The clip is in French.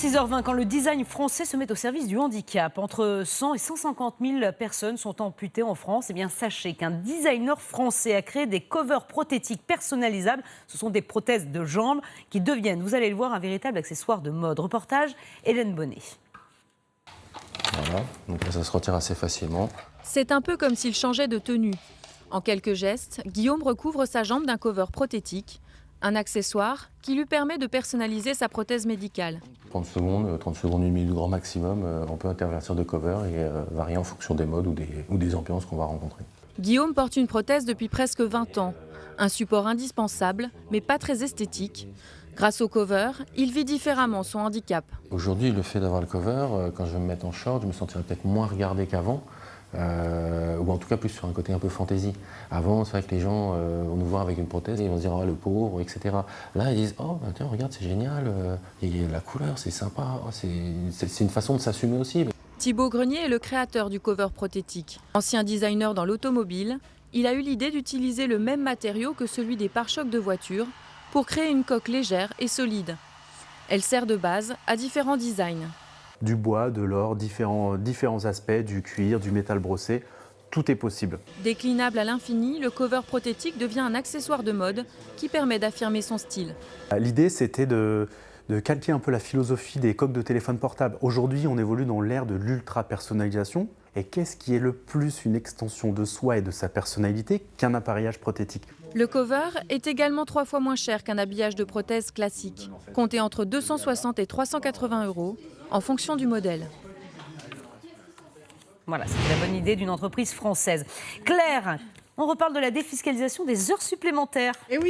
6h20, quand le design français se met au service du handicap, entre 100 et 150 000 personnes sont amputées en France. Eh bien, sachez qu'un designer français a créé des covers prothétiques personnalisables. Ce sont des prothèses de jambes qui deviennent, vous allez le voir, un véritable accessoire de mode. Reportage, Hélène Bonnet. Voilà, donc là, ça se retire assez facilement. C'est un peu comme s'il changeait de tenue. En quelques gestes, Guillaume recouvre sa jambe d'un cover prothétique, un accessoire qui lui permet de personnaliser sa prothèse médicale. 30 secondes, une minute grand maximum, on peut intervertir de cover et varier en fonction des modes ou des ambiances qu'on va rencontrer. Guillaume porte une prothèse depuis presque 20 ans. Un support indispensable, mais pas très esthétique. Grâce au cover, il vit différemment son handicap. Aujourd'hui, le fait d'avoir le cover, quand je vais me mettre en short, je me sentirai peut-être moins regardé qu'avant. Ou en tout cas plus sur un côté un peu fantaisie. Avant, c'est vrai que les gens vont nous voir avec une prothèse et ils vont se dire oh, le pauvre, etc. Là, ils disent oh, bah, tiens, regarde, c'est génial, la couleur, c'est sympa, oh, c'est une façon de s'assumer aussi. Thibaut Grenier est le créateur du cover prothétique. Ancien designer dans l'automobile, il a eu l'idée d'utiliser le même matériau que celui des pare-chocs de voiture pour créer une coque légère et solide. Elle sert de base à différents designs. Du bois, de l'or, différents aspects, du cuir, du métal brossé, tout est possible. Déclinable à l'infini, le cover prothétique devient un accessoire de mode qui permet d'affirmer son style. L'idée, c'était de calquer un peu la philosophie des coques de téléphone portable. Aujourd'hui, on évolue dans l'ère de l'ultra-personnalisation. Et qu'est-ce qui est le plus une extension de soi et de sa personnalité qu'un appareillage prothétique ? Le cover est également 3 fois moins cher qu'un habillage de prothèse classique, compté entre 260 et 380 € en fonction du modèle. Voilà, c'était la bonne idée d'une entreprise française. Claire, on reparle de la défiscalisation des heures supplémentaires. Et oui.